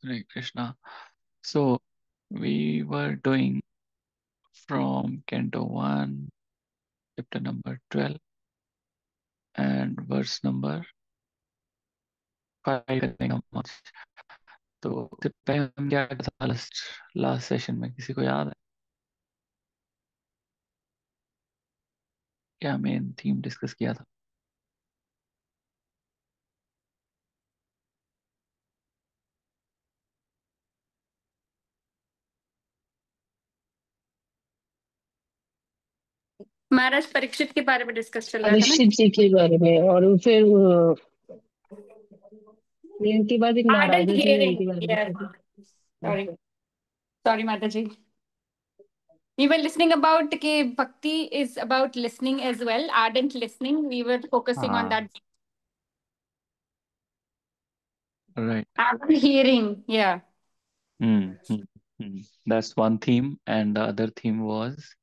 Hare Krishna. So we were doing from Canto 1, chapter number 12 and verse number 5 करेंगे हम आज। तो उससे पहले हम क्या किया था लास्ट लास्ट सेशन में, किसी को याद है क्या मेन थीम डिस्कस किया था? महाराज परीक्षित के बारे में डिस्कस चल रहा था ना। परीक्षित जी के बारे में, और फिर इनके बाद एक आर्डेंट महाराजा जी है, हियरिंग, इनके बारे में यस, हाँ। सॉरी सॉरी माता जी। We were listening about कि bhakti is about listening as well, ardent listening. We were focusing on हाँ, that. Right. Ardent hearing, yeah. That's one theme and the other theme was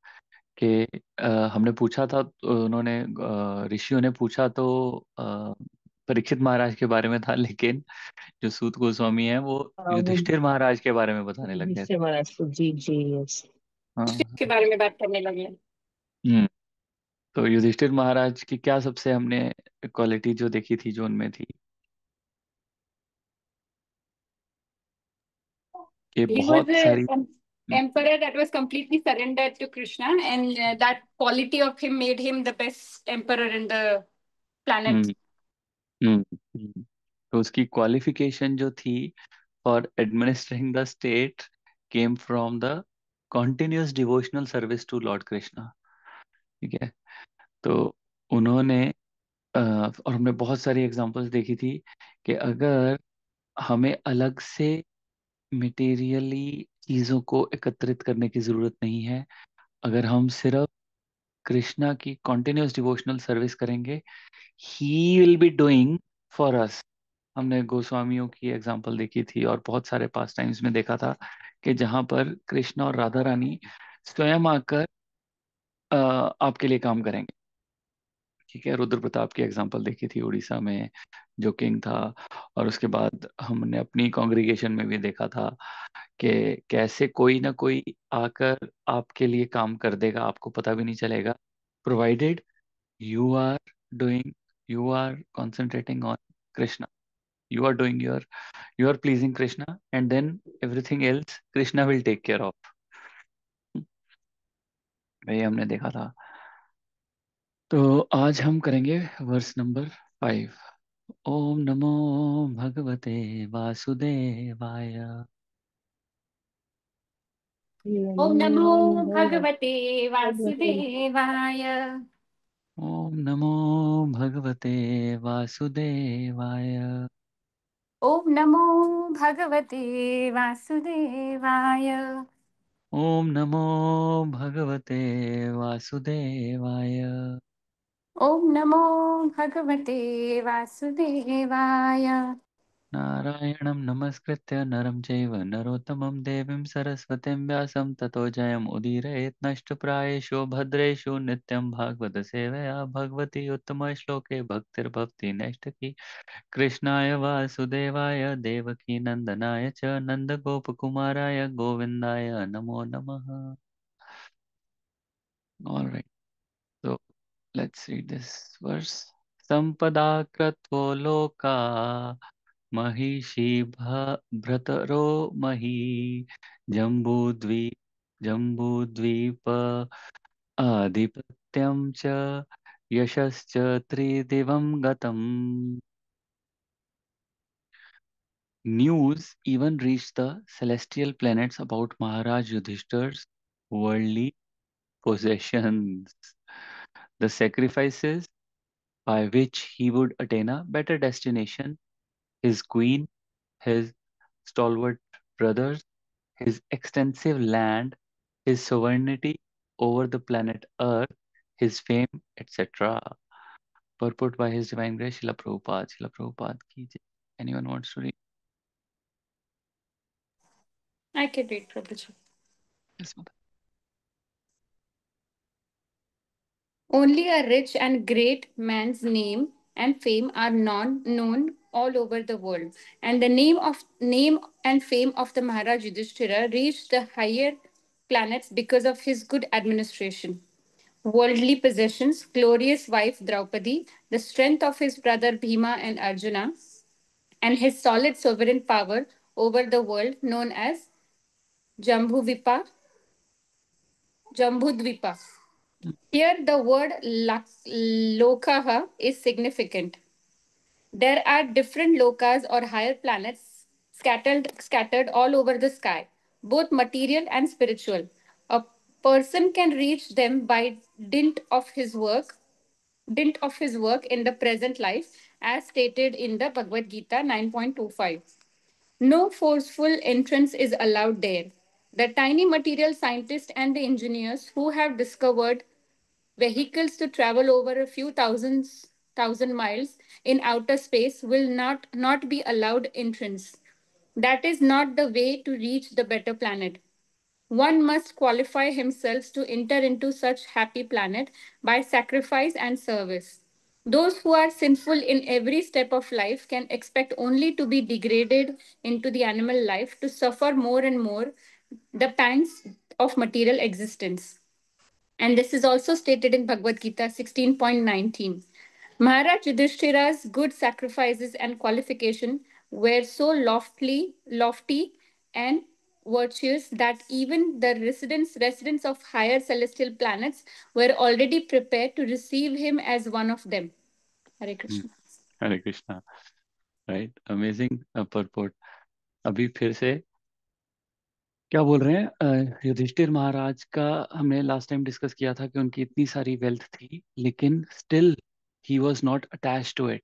कि हमने पूछा था, उन्होंने ऋषियों ने पूछा तो परीक्षित महाराज के बारे में था, लेकिन जो सूत गोस्वामी है वो वो युधिष्ठिर महाराज के बारे में बताने लग गए थे। जिससे महाराज को, जी जी, यस। हाँ। के बारे में बात करने लगे। हम्म तो युधिष्ठिर महाराज की क्या सबसे हमने क्वालिटी जो देखी थी, जो उनमें थी कि He was बहुत सारी। an emperor that was completely surrendered to Krishna, and that quality of him made him the best emperor in the planet. हम्म हम्म हम्म। तो उसकी क्वालिफिकेशन जो थी for administering the state came from the continuous devotional service to lord Krishna. ठीक है। तो उन्होंने और हमने बहुत सारी एग्जांपल्स देखी थी कि अगर हमें अलग से मटेरियली चीजों को एकत्रित करने की जरूरत नहीं है, अगर हम सिर्फ कृष्णा की कॉन्टिन्यूस डिवोशनल सर्विस करेंगे, he will be doing for us. हमने गोस्वामियों की एग्जांपल देखी थी और बहुत सारे पास टाइम्स में देखा था कि जहां पर कृष्णा और राधा रानी स्वयं आकर आपके लिए काम करेंगे। ठीक है। रुद्र प्रताप की एग्जांपल देखी थी उड़ीसा में, जो किंग था। और उसके बाद हमने अपनी कॉन्ग्रीगेशन में भी देखा था कि कैसे कोई ना कोई आकर आपके लिए काम कर देगा, आपको पता भी नहीं चलेगा, provided you are doing, you are concentrating on Krishna, you are doing your, you are pleasing Krishna, and then everything else Krishna will take care of. वही हमने देखा था। तो आज हम करेंगे वर्स नंबर 5। ओम नमो भगवते वासुदेवाय। Om Namo भगवते Bhagavate Vasudevaya. ओम नमो भगवते वासुदेवाय। Om Namo Bhagavate Vasudevaya. ओम नमो भगवते वासुदेवाय। Om Namo Bhagavate Vasudevaya. नारायणं नमस्कृत्य नरं चैव नरोत्तमं देवीं सरस्वतीं व्यासं ततो जयम् उदीरयेत् नष्टप्रायेषु भद्रेषु नित्यं भागवत सेवया भगवती उत्तमश्लोके भक्तिर्भवति नैष्ठकी। कृष्णाय वासुदेवाय देवकी नंदनाय च नंदगोपकुमाराय गोविन्दाय नमो नमः। All right, so let's read this verse. संपदा क्रत्वो लोका महिषी भ्रतरो मही जम्बूद्वीप जम्बूद्वीप आधिपत्यं च यशश्च त्रिदिवं गतम्। News even reached the celestial planets about Maharaj Yudhishthir's worldly possessions, the sacrifices by which he would attain a better destination, his queen, his stalwart brothers, his extensive land, his sovereignty over the planet Earth, his fame, etc. Purport by His Divine Grace Srila Prabhupada. Srila Prabhupada ki jai. Anyone wants to read? I can read, Prabhuji. Yes, Mother. Only a rich and great man's name and fame are non known all over the world, and the name and fame of the Maharaj Yudhishthira reached the higher planets because of his good administration. Worldly possessions, glorious wife Draupadi, the strength of his brother Bhima and Arjuna, and his solid sovereign power over the world known as Jambhuvipa, Jambudvipa. Here, the word lokaha is significant. There are different lokas or higher planets scattered all over the sky, both material and spiritual. A person can reach them by dint of his work, dint of his work in the present life, as stated in the Bhagavad Gita 9.25. No forceful entrance is allowed there. The tiny material scientists and the engineers who have discovered vehicles to travel over a few thousand miles in outer space will not be allowed entrance. That is not the way to reach the better planet. One must qualify himself to enter into such happy planet by sacrifice and service. Those who are sinful in every step of life can expect only to be degraded into the animal life to suffer more and more the pangs of material existence. And this is also stated in Bhagavad Gita 16.19. Maharaj Yudhishthira's good sacrifices and qualification were so lofty and virtuous that even the residents of higher celestial planets were already prepared to receive him as one of them. Hare Hmm. Krishna. Hare Krishna. Right, amazing purport. अभी फिर से क्या बोल रहे हैं? युधिष्ठिर महाराज का हमने last time discuss किया था कि उनकी इतनी सारी वेल्थ थी, लेकिन still he was not attached to it.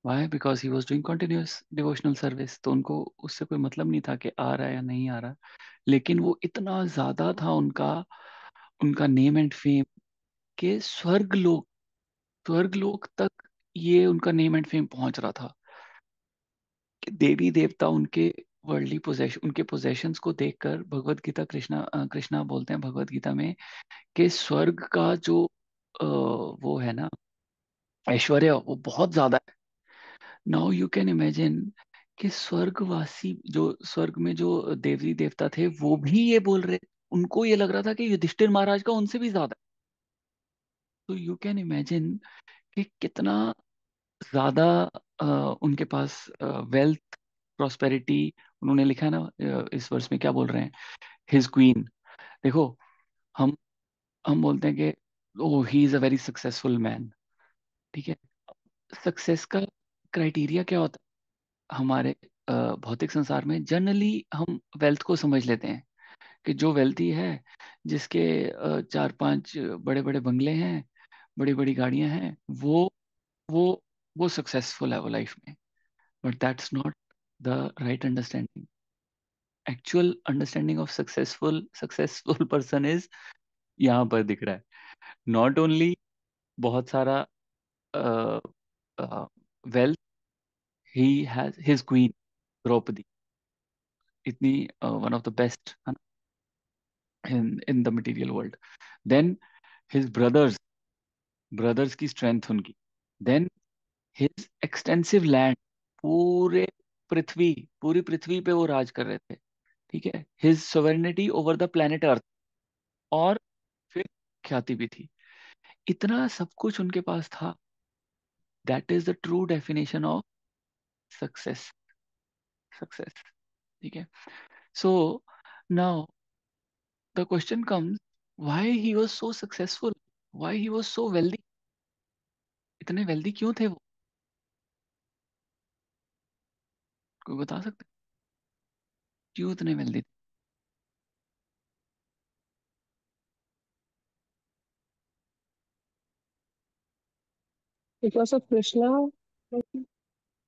Why? Because he was doing continuous devotional service. तो उनको उससे कोई मतलब नहीं था कि आ रहा है या नहीं आ रहा, लेकिन वो इतना ज्यादा था उनका उनका नेम एंड फेम के स्वर्ग लोक तक ये उनका नेम एंड फेम पहुंच रहा था कि देवी देवता उनके वर्ल्डली पोजेशन उनके पोजेशंस को देखकर भगवत गीता कृष्णा बोलते हैं भगवत गीता में कि स्वर्ग का जो वो है ना ऐश्वर्य, वो बहुत ज्यादा है. नाउ यू कैन इमेजिन कि स्वर्गवासी जो स्वर्ग में जो देवी देवता थे वो भी ये बोल रहे, उनको ये लग रहा था कि युधिष्ठिर महाराज का उनसे भी ज्यादा है. तो यू कैन इमेजिन कि कितना ज्यादा उनके पास वेल्थ, प्रॉस्पेरिटी. उन्होंने लिखा है ना इस वर्ष में क्या बोल रहे हैं, हिज क्वीन. देखो, हम हम बोलते हैं कि oh he is a very successful man. ठीक है, सक्सेस का क्राइटेरिया क्या होता है? हमारे भौतिक संसार में जनरली हम वेल्थ को समझ लेते हैं कि जो वेल्थी है, जिसके चार पांच बड़े बड़े बंगले हैं, बड़ी बड़ी गाड़ियां हैं, वो वो सक्सेसफुल है वो लाइफ में. But that's not the right understanding. Actual understanding of successful person is यहाँ पर दिख रहा है. नॉट ओनली बहुत सारा wealth, he has his queen Draupadi, इतनी one of the best in the material world. Then his brothers की स्ट्रेंथ उनकी. देन हिज एक्सटेंसिव लैंड, पूरे पूरी पृथ्वी पे वो राज कर रहे थे. ठीक है, his sovereignty over the planet earth. और फिर ख्याति भी थी. इतना सब कुछ उनके पास था. That is the true definition of success. Success. ठीक है. So now the question comes, why he was so successful, why he was so wealthy. इतने वेल्दी क्यों थे वो? कोई बता सकते हैं? क्यों इतने वेल्दी Because of Krishna. थे?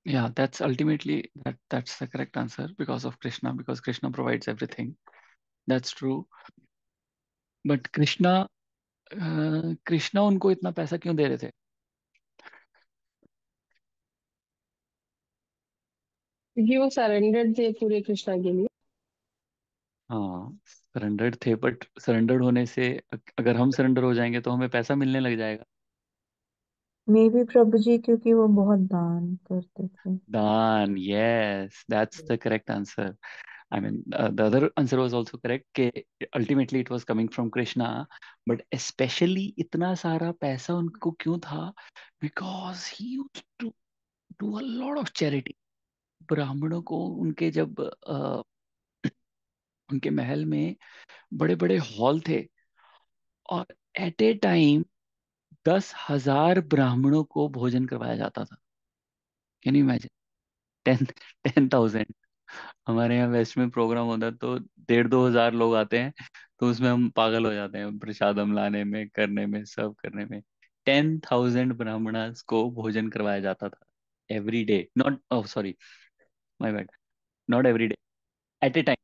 Yeah, that's ultimately that's the correct answer. Because of Krishna, because Krishna provides everything. That's true. But Krishna उनको इतना पैसा क्यों दे रहे थे? क्योंकि वो सरेंडर्ड थे पूरे कृष्णा के लिए. हाँ, सरेंडर्ड थे, बट सरेंडर्ड होने से अगर हम सरेंडर हो जाएंगे तो हमें पैसा मिलने लग जाएगा. मे भी प्रभु जी, क्योंकि वो बहुत दान करते थे। दान, yes, that's the correct answer. I mean, the other answer was also correct कि ultimately it was coming from Krishna, but especially इतना सारा पैसा उनको क्यों था? Because he used to do a lot of charity. ब्राह्मणों को उनके जब उनके महल में बड़े बड़े हॉल थे, और एट ए टाइम 10,000 ब्राह्मणों को भोजन करवाया जाता था। Can you imagine? 10,000। हमारे यहाँ वेस्ट में प्रोग्राम होता है तो 1,500-2,000 लोग आते हैं, तो उसमें हम पागल हो जाते हैं प्रसादम लाने में, करने में, सर्व करने में। 10,000 ब्राह्मणास को भोजन करवाया जाता था every day, not, oh sorry, my bad, not every day, at a time.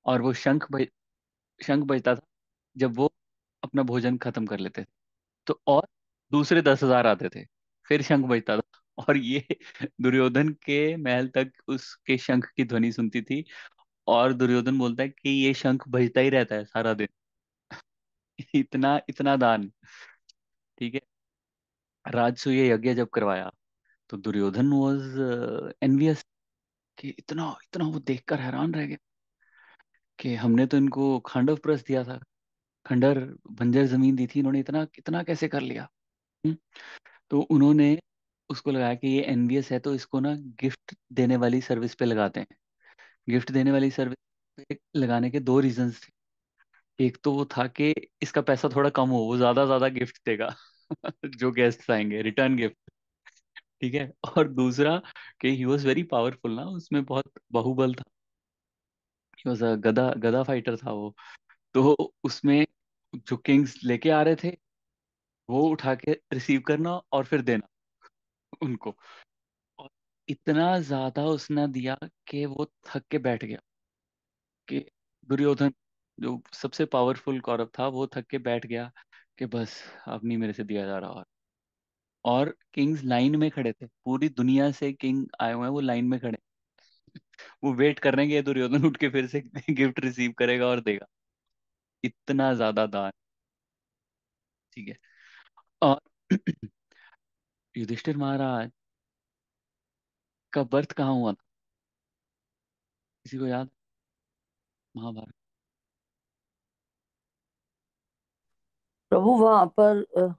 और वो शंख बजता था जब वो अपना भोजन खत्म कर लेते थे, तो और दूसरे 10,000 आते थे, फिर शंख बजता था, और ये दुर्योधन के महल तक उसके शंख की ध्वनि सुनती थी। और दुर्योधन बोलता है कि ये शंख बजता ही रहता है सारा दिन। इतना इतना दान। ठीक है। राजसूय यज्ञ जब करवाया तो दुर्योधन वॉज एनवियस, कि इतना इतना वो देखकर हैरान रह गया कि हमने तो इनको खांडव प्रस्थ दिया था, खंडर बंजर जमीन दी थी, इन्होंने इतना इतना कैसे कर लिया। हम्म? तो उन्होंने उसको लगाया कि ये एनवियस है, तो इसको ना गिफ्ट देने वाली सर्विस पे लगाते हैं। गिफ्ट देने वाली सर्विस पे लगाने के दो रीजंस थे। एक तो वो था कि इसका पैसा थोड़ा कम हो, वो ज्यादा ज्यादा गिफ्ट देगा जो गेस्ट आएंगे, रिटर्न गिफ्ट। ठीक है। और दूसरा कि ही वॉज वेरी पावरफुल ना, उसमें बहुत बाहुबल था। ही वॉज अ गदा गदा फाइटर था वो। तो उसमें जो किंग्स लेके आ रहे थे, वो उठा के रिसीव करना और फिर देना उनको। और इतना ज्यादा उसने दिया कि वो थक के बैठ गया, कि दुर्योधन जो सबसे पावरफुल कौरव था वो थक के बैठ गया कि बस अब नहीं मेरे से दिया जा रहा। और किंग्स लाइन में खड़े थे, पूरी दुनिया से किंग आए हुए हैं, वो लाइन में खड़े, वो वेट कर रहे हैं कि ये दुर्योधन उठ के फिर से गिफ्ट रिसीव करेगा और देगा। इतना ज्यादा दान। ठीक है। और युधिष्ठिर महाराज का बर्थ कहाँ हुआ था? किसी को याद? महाभारत। प्रभु वहां पर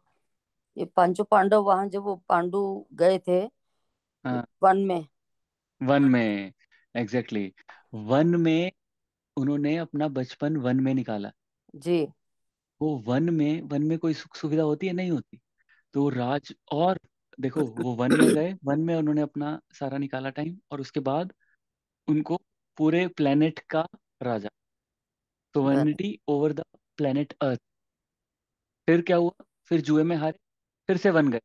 ये पांचों पांडव वहां जब वो पांडु गए थे हाँ, वन में। वन में, एग्जैक्टली exactly। वन में उन्होंने अपना बचपन वन में निकाला। जी। वो वन में कोई सुख सुविधा होती है? नहीं होती। तो राज और देखो, वो वन में गए, वन में उन्होंने अपना सारा निकाला टाइम, और उसके बाद उनको पूरे प्लेनेट का राजा, बन सोवेनिटी ओवर द प्लेनेट अर्थ। फिर क्या हुआ? फिर जुए में हारे, फिर से वन गए,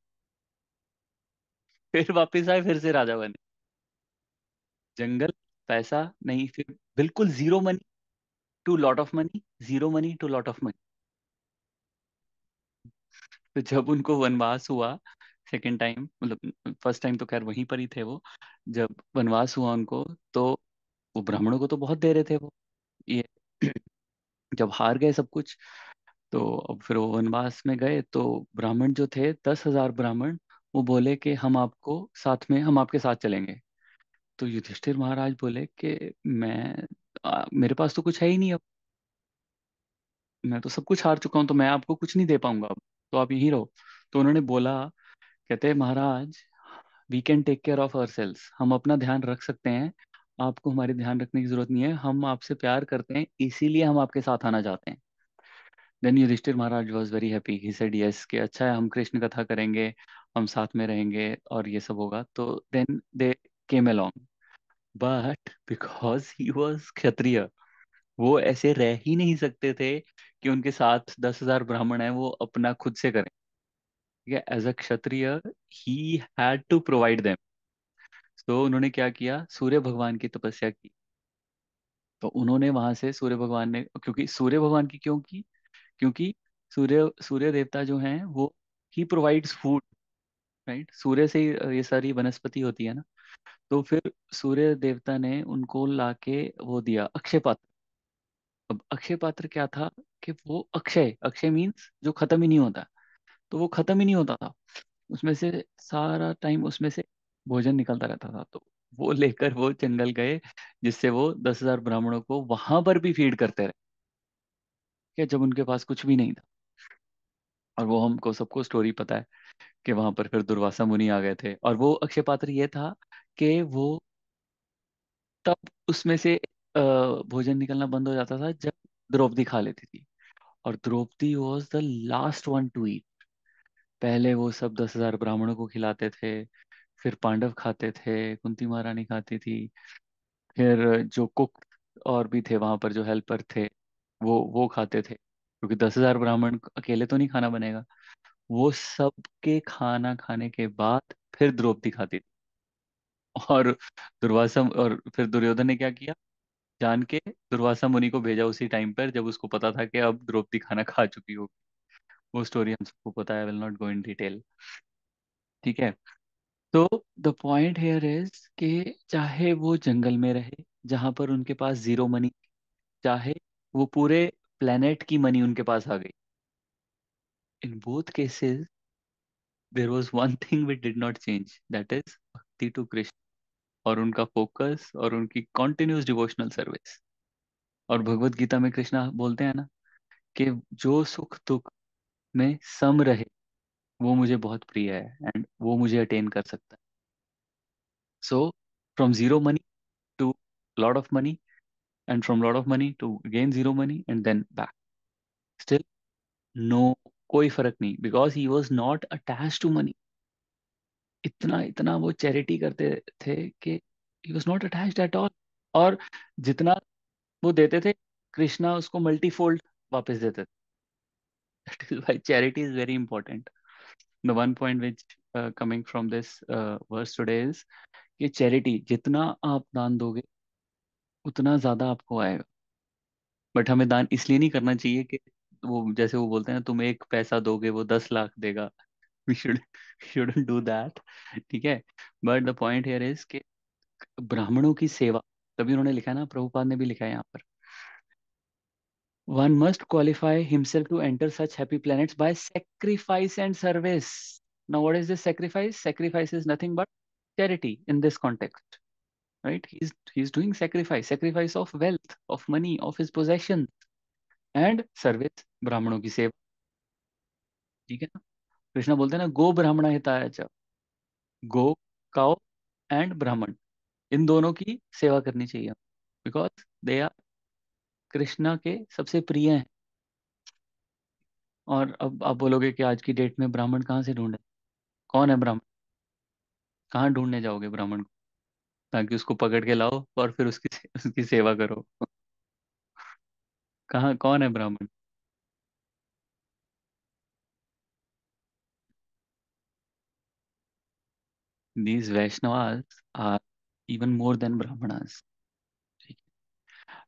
फिर वापस आए, फिर से राजा बने। जंगल, पैसा नहीं, फिर बिल्कुल zero money to lot of money, zero money to lot of money. तो जब उनको वनवास हुआ सेकेंड टाइम, मतलब फर्स्ट टाइम तो खैर वहीं पर ही थे वो, जब वनवास हुआ उनको, तो वो ब्राह्मणों को तो बहुत दे रहे थे वो, ये जब हार गए सब कुछ, तो अब फिर वो वनवास में गए, तो ब्राह्मण जो थे 10,000 ब्राह्मण, वो बोले कि हम आपको साथ में, हम आपके साथ चलेंगे। तो युधिष्ठिर महाराज बोले कि मेरे पास तो कुछ है ही नहीं अब, मैं तो सब कुछ हार चुका हूँ, तो मैं आपको कुछ नहीं दे पाऊंगा अब, तो आप यहीं रहो। तो उन्होंने बोला, कहते Maharaj, we can take care of our, हम अपना ध्यान रख सकते हैं, आपको हमारे ध्यान रखने की जरूरत नहीं है, हम आपसे प्यार करते हैं इसीलिए हम आपके साथ आना चाहते हैं। Then Yudhishthira Maharaj was very happy, he said yes, कि अच्छा है, हम कृष्ण कथा करेंगे, हम साथ में रहेंगे और ये सब होगा। तो then they came along, but because he was kshatriya, वो ऐसे रह ही नहीं सकते थे कि उनके साथ 10,000 ब्राह्मण हैं वो अपना खुद से करें। ठीक है, as a kshatriya he had to provide them. तो उन्होंने क्या किया, सूर्य भगवान की तपस्या की। तो उन्होंने वहां से, सूर्य भगवान ने, क्योंकि सूर्य भगवान की क्यों की? क्योंकि सूर्य सूर्य देवता जो हैं वो ही प्रोवाइड्स फूड, राइट? सूर्य से ही ये सारी वनस्पति होती है ना। तो फिर सूर्य देवता ने उनको लाके वो दिया, अक्षय पात्र। अब अक्षय पात्र क्या था? कि वो अक्षय, अक्षय मीन्स जो खत्म ही नहीं होता, तो वो खत्म ही नहीं होता था। उसमें से सारा टाइम उसमें से भोजन निकलता रहता था। तो वो लेकर वो जंगल गए, जिससे वो 10,000 ब्राह्मणों को वहां पर भी फीड करते रहे, क्या जब उनके पास कुछ भी नहीं था। और वो हमको सबको स्टोरी पता है कि वहां पर फिर दुर्वासा मुनि आ गए थे, और वो अक्षय पात्र ये था कि वो तब उसमें से भोजन निकलना बंद हो जाता था जब द्रौपदी खा लेती थी। और Draupadi was the last one to eat. पहले वो सब 10,000 ब्राह्मणों को खिलाते थे, फिर पांडव खाते थे, कुंती महारानी खाती थी, फिर जो कुक और भी थे वहां पर, जो हेल्पर थे, वो खाते थे, क्योंकि 10,000 ब्राह्मण अकेले तो नहीं खाना बनेगा। वो सब के खाना खाने के बाद फिर द्रौपदी खाती थी। और दुर्वासा और फिर दुर्योधन ने क्या किया, जान के दुर्वासा मुनि को भेजा उसी टाइम पर जब उसको पता था कि अब द्रौपदी खाना खा चुकी होगी। वो स्टोरी हम सबको पता है, will not go in detail. ठीक है। तो द पॉइंट हेयर इज कि चाहे वो जंगल में रहे जहां पर उनके पास जीरो मनी, चाहे वो पूरे प्लेनेट की मनी उनके पास आ गई, in both cases there was one thing which did not change, that is bhakti to Krishna, और उनका फोकस और उनकी कॉन्टिन्यूस डिवोशनल सर्विस। और भगवत गीता में कृष्णा बोलते हैं ना कि जो सुख दुख में सम रहे वो मुझे बहुत प्रिय है, एंड वो मुझे अटेन कर सकता है। So from zero money to lot of money, and from lot of money to gain zero money and then back, still no, कोई फर्क नहीं, because he was not attached to money। इतना इतना वो चैरिटी करते थे कि he was not attached at all। और जितना वो देते थे, कृष्णा उसको मल्टीफोल्ड वापस देते थे। that is why charity is very important। the one point which coming from this verse today is कि चैरिटी जितना आप दान दोगे उतना ज्यादा आपको आएगा। बट हमें दान इसलिए नहीं करना चाहिए कि वो, जैसे वो बोलते हैं, तुम एक पैसा दोगे वो 10 लाख देगा। We shouldn't do that. ठीक है। But the point here is कि ब्राह्मणों की सेवा, तभी उन्होंने लिखा है ना, प्रभुपाद ने भी लिखा है यहाँ पर, one must qualify himself to enter such happy planets by sacrifice and service. Now what is this sacrifice? Sacrifice is nothing but charity in this context, right? He's doing sacrifice of wealth, of money, of his possessions, and service, ब्राह्मणों की सेवा। ठीक है ना। कृष्णा बोलते हैं ना, गो ब्राह्मण हिताय च, गो, काओ एंड ब्राह्मण, इन दोनों की सेवा करनी चाहिए, बिकॉज दे आर कृष्णा के सबसे प्रिय हैं। और अब आप बोलोगे कि आज की डेट में ब्राह्मण कहाँ से ढूंढे? कौन है ब्राह्मण? कहाँ ढूंढने जाओगे ब्राह्मण को, ताकि उसको पकड़ के लाओ और फिर उसकी सेवा करो? कहाँ, कौन है ब्राह्मण? These Vaishnavas are even more than Brahmanas।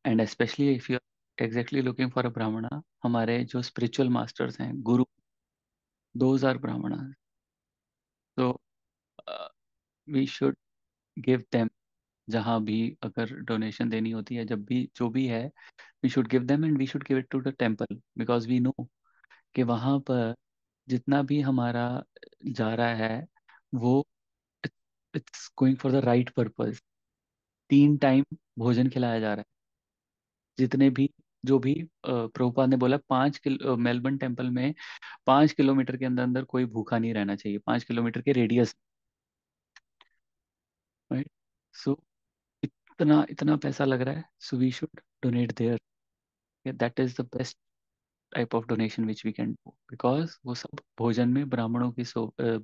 And specially if you are exactly looking for a Brahmana, हमारे जो स्पिरिचुअल मास्टर्स हैं, गुरु, दोज आर ब्राह्मणास। तो वी शुड गिव देम, जहाँ भी अगर डोनेशन देनी होती है, जब भी जो भी है, we should give them and we should give it to the temple, because we know कि वहाँ पर जितना भी हमारा जा रहा है वो it's going for the right purpose. 3 time भोजन खिलाया जा रहा है। जितने भी, जो भी प्रभुपाद ने बोला, 5 किलो मेलबर्न टेम्पल में 5 किलोमीटर के अंदर अंदर कोई भूखा नहीं रहना चाहिए, 5 किलोमीटर के रेडियस, राइट। सो इतना इतना पैसा लग रहा है, so we should donate there. That is the best type of donation which we can do, because वो सब भोजन में, ब्राह्मणों की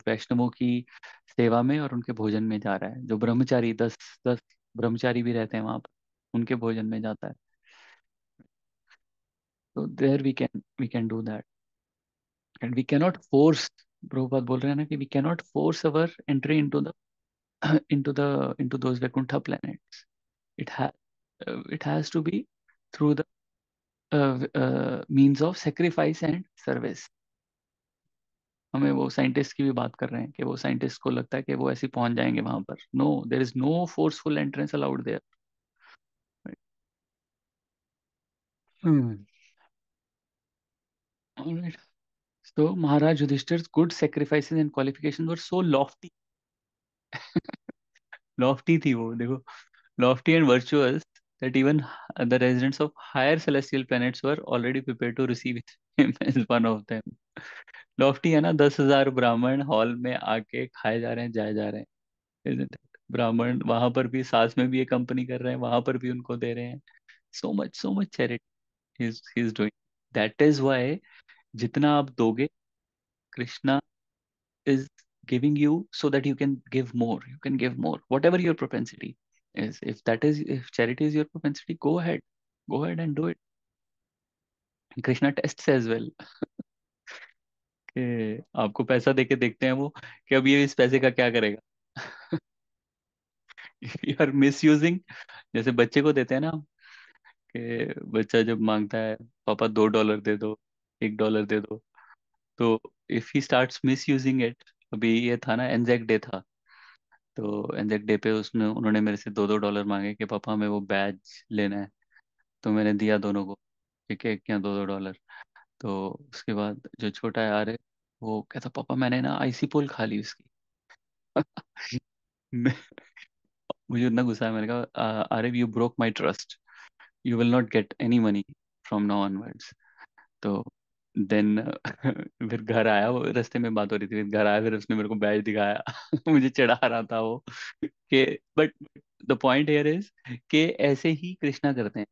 वैष्णवों की सेवा में और उनके भोजन में जा रहा है। जो ब्रह्मचारी, 10 10 ब्रह्मचारी भी रहते हैं वहां पर, उनके भोजन में जाता है। तो there we can do that. And we cannot force, Prabhupada बोल रहे हैं ना कि we cannot force our entry into the into the into those Vaikuntha planets। it has it has to be through the means of sacrifice and service। हमें वो scientist की भी बात कर रहे हैं कि वो साइंटिस्ट को लगता है कि वो ऐसे ही पहुंच जाएंगे वहां पर। No, there is no forceful entrance allowed there. तो Maharaj Yudhishthira good sacrifices and qualifications were so lofty. Lofty थी वो, देखो, lofty and virtuous that even the residents of higher celestial planets were already prepared to receive him as one of them. Lofty है ना, 10,000 ब्राह्मण hall में आके खाए जा रहे हैं, जाए जा रहे हैं, isn't it? ब्राह्मण वहां पर भी, सास में भी ये कंपनी कर रहे हैं, वहां पर भी उनको दे रहे हैं. So much charity he is doing. That is why जितना आप दोगे, Krishna is giving you so that you can give more, you can give more, whatever your propensity is. If that is, if charity is your propensity, go ahead and do it. Krishna tests as well. कि आपको पैसा देके देखते हैं वो, कि अब ये इस पैसे का क्या करेगा. If you are misusing, जैसे बच्चे को देते हैं ना, कि बच्चा जब मांगता है, पापा $2 दे दो, $1 दे दो, तो if he starts miss using it. अभी ये था ना, एनजेक डे था, तो एनजेक डे पे उसने उन्होंने मेरे से $2 मांगे कि पापा हमें वो बैज लेना है. तो मैंने दिया दोनों को, ठीक है, क्या $2. तो उसके बाद जो छोटा है आरे, वो कहता पापा मैंने ना आईसी पोल खा ली उसकी. मैं- मुझे इतना गुस्सा है, मैंने कहा आरे you broke my trust, you will not get any money from now onwards. तो देन फिर घर आया, वो रास्ते में बात हो रही थी, फिर घर आया, फिर उसने मेरे को बैज दिखाया. मुझे चिढ़ा रहा था वो, कि but the point here is कि ऐसे ही कृष्णा करते हैं.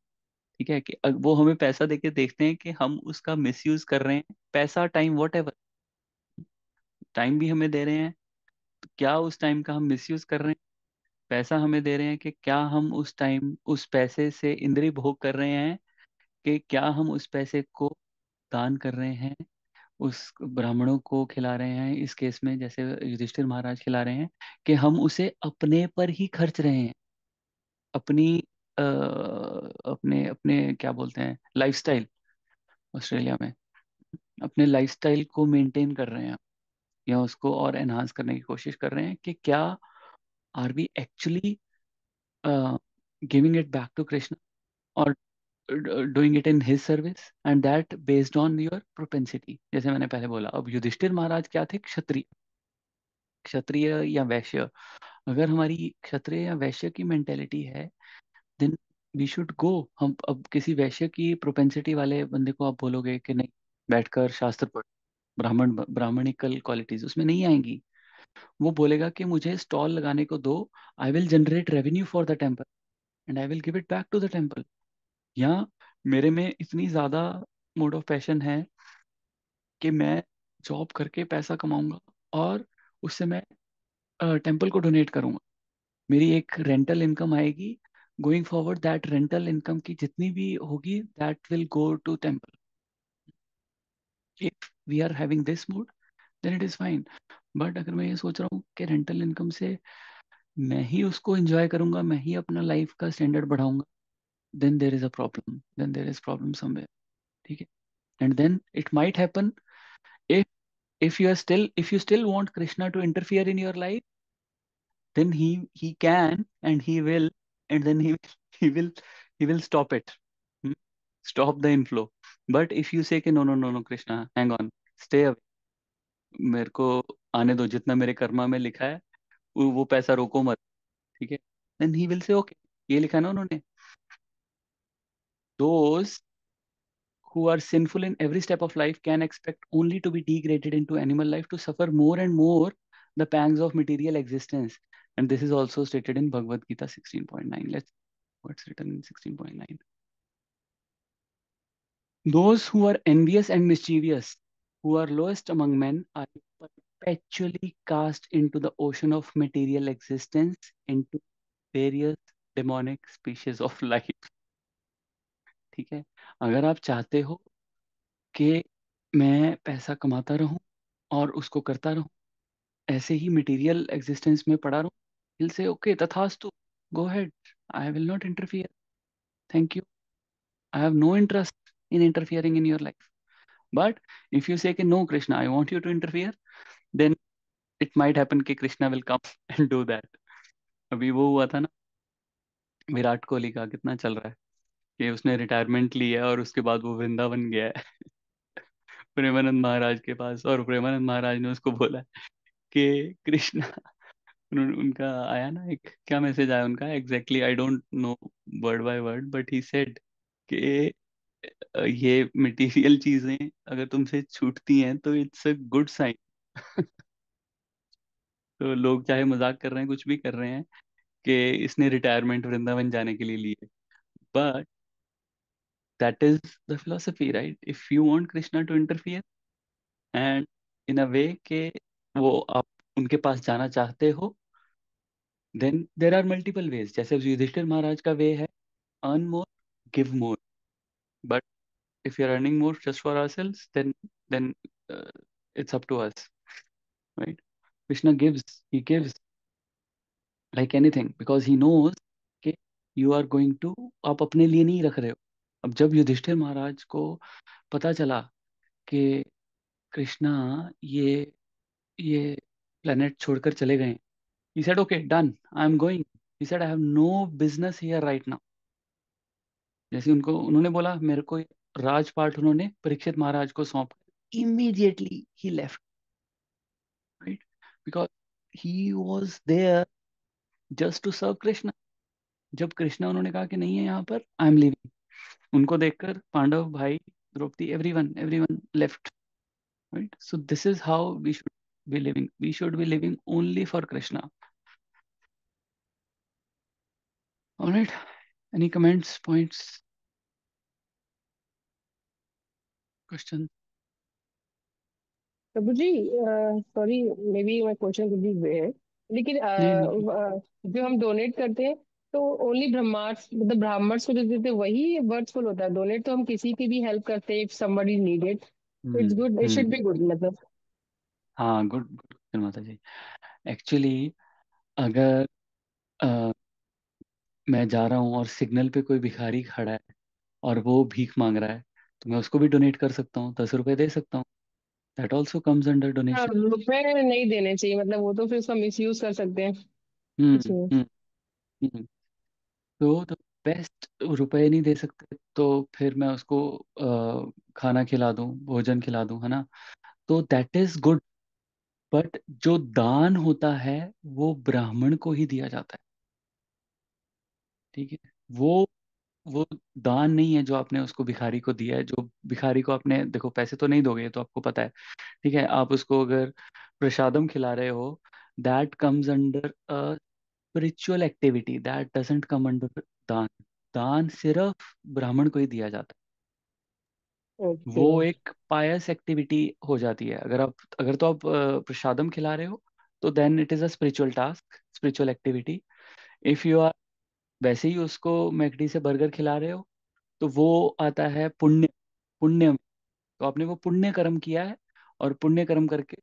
ठीक है, कि वो हमें पैसा देके देखते हैं कि हम उसका मिसयूज कर रहे हैं. पैसा, टाइम, वॉट एवर, टाइम भी हमें दे रहे हैं, तो क्या उस टाइम का हम मिसयूज कर रहे हैं. पैसा हमें दे रहे हैं, कि क्या हम उस टाइम उस पैसे से इंद्रिय भोग कर रहे हैं, कि क्या हम उस पैसे को दान कर रहे हैं, उस ब्राह्मणों को खिला रहे हैं, इस केस में जैसे युधिष्ठिर महाराज खिला रहे हैं, कि हम उसे अपने पर ही खर्च रहे हैं, अपनी अपने अपने क्या बोलते हैं, लाइफस्टाइल, ऑस्ट्रेलिया में अपने लाइफस्टाइल को मेंटेन कर रहे हैं, या उसको और एनहांस करने की कोशिश कर रहे हैं, कि क्या are we actually giving it back to Krishna, और doing it in his service, and that based on your propensity. जैसे मैंने पहले बोला, अब युधिष्ठिर महाराज क्या थे, क्षत्रिय, क्षत्रिय या वैश्य. अगर हमारी क्षत्रिय या वैश्य की मेंटेलिटी है, देन वी शुड गो. हम अब किसी वैश्य की प्रोपेंसिटी वाले बंदे को आप बोलोगे कि नहीं, बैठकर शास्त्र पढ़, ब्राह्मणिकल क्वालिटीज उसमें नहीं आएंगी. वो बोलेगा कि मुझे स्टॉल लगाने को दो, I will generate revenue for the temple and I will give it back to the temple. या मेरे में इतनी ज्यादा मोड ऑफ पैशन है कि मैं जॉब करके पैसा कमाऊंगा, और उससे मैं टेम्पल को डोनेट करूंगा. मेरी एक रेंटल इनकम आएगी, going forward that rental income की जितनी भी होगी, that will go to temple. If we are having this mood, then it is fine. But अगर मैं ये सोच रहा हूँ कि रेंटल इनकम से मैं ही उसको एंजॉय करूंगा, मैं ही अपना लाइफ का स्टैंडर्ड बढ़ाऊंगा, then there is a problem, then there is problem somewhere. ठीक है. And then it might happen, if if you still want Krishna to interfere in your life, then he can and he will, and then he will he will stop it. Hmm? Stop the inflow. But if you say कि no, no, no, no, Krishna, hang on, stay away, मेरे को आने दो, जितना मेरे कर्मा में लिखा है वो पैसा रोको मत. ठीक है. then he will say okay, ये लिखा है ना उन्होंने, those who are sinful in every step of life can expect only to be degraded into animal life, to suffer more and more the pangs of material existence. And this is also stated in Bhagavad Gita 16.9. Let's what's written in 16.9. Those who are envious and mischievous, who are lowest among men, are perpetually cast into the ocean of material existence, into various demonic species of life. ठीक है. अगर आप चाहते हो कि मैं पैसा कमाता रहूं और उसको करता रहूं, ऐसे ही मटेरियल एग्जिस्टेंस में पड़ा रहूं, he'll say okay, तथास्तु, go ahead, I will not interfere, thank you, I have no interest in interfering in your life. But if you say कि no Krishna, I want you to interfere, then it might happen कि Krishna will come and do that. अभी वो हुआ था ना, विराट कोहली का कितना चल रहा है कि उसने रिटायरमेंट लिया है और उसके बाद वो वृंदावन गया है. प्रेमानंद महाराज के पास, और प्रेमानंद महाराज ने उसको बोला कि कृष्णा, उनका आया ना एक, क्या मैसेज आया उनका exactly, I don't know word by word, but he said कि ये मटेरियल चीजें अगर तुमसे छूटती हैं तो इट्स अ गुड साइन। तो लोग चाहे मजाक कर रहे हैं, कुछ भी कर रहे हैं, कि इसने रिटायरमेंट वृंदावन जाने के लिए ली है, but that is the philosophy, right? If you want Krishna to interfere and in a way के वो आप उनके पास जाना चाहते हो, then there are multiple ways. जैसे युधिष्ठिर महाराज का वे है, earn more, give more, but if you're earning more just for ourselves, then it's up to us, right? Krishna gives, he gives like anything because he knows कि you are going to, आप अपने लिए नहीं रख रहे हो। अब जब युधिष्ठिर महाराज को पता चला कि कृष्णा ये प्लेनेट छोड़कर चले गए, he said okay done, I'm going, he said I have no business here right now। जैसे उनको उन्होंने बोला मेरे को राजपाट उन्होंने परीक्षित महाराज को सौंप, immediately he left, right? Because he was there just to serve Krishna। जब कृष्णा उन्होंने कहा कि नहीं है यहाँ पर, आई एम लिविंग, उनको देखकर पांडव भाई, Draupadi, everyone everyone left, right? So this is how we should be living, we should be living only for Krishna। All right, any comments, points, question? Prabhu ji, sorry, may be my question could be where, लेकिन नहीं नहीं, जो हम donate करते हैं तो only ब्रह्मार्स, मतलब Brahmins को जो देते हैं वही वर्थफुल होता है। डोनेट तो हम किसी की भी हेल्प करते हैं, if somebody needed, it's good, it should hmm, be good, मतलब। हाँ, गुड गुड क्वेश्चन माता जी। एक्चुअली अगर अ, मैं जा रहा हूँ और सिग्नल पे कोई भिखारी खड़ा है और वो भीख मांग रहा है, तो मैं उसको भी डोनेट कर सकता हूँ, 10 रुपए दे सकता हूँ। दैट ऑल्सो कम्स अंडर हाँ, डोनेशन। रुपए नहीं देने चाहिए, मतलब वो तो फिर उसका मिस यूज कर सकते हैं हम्म इसमें। हम्म हम्म। तो बेस्ट, रुपए नहीं दे सकते तो फिर मैं उसको खाना खिला दूं, भोजन खिला दूं, है ना? तो दैट इज गुड। बट जो दान होता है वो ब्राह्मण को ही दिया जाता है, ठीक है? वो दान नहीं है जो आपने उसको भिखारी को दिया है। जो भिखारी को आपने, देखो पैसे तो नहीं दोगे, ये तो आपको पता है, ठीक है? आप उसको अगर प्रसादम खिला रहे हो, that comes under spiritual activity, that doesn't come under दान। दान सिर्फ ब्राह्मण को ही दिया जाता है, ओके। वो एक पायस एक्टिविटी हो जाती है। अगर तो आप प्रसादम खिला रहे हो, तो then it is a spiritual task, spiritual activity. If you are वैसे ही उसको मैकडी से बर्गर खिला रहे हो, तो वो आता है पुण्य, पुण्य में। तो आपने वो पुण्य कर्म किया है, और पुण्य कर्म करके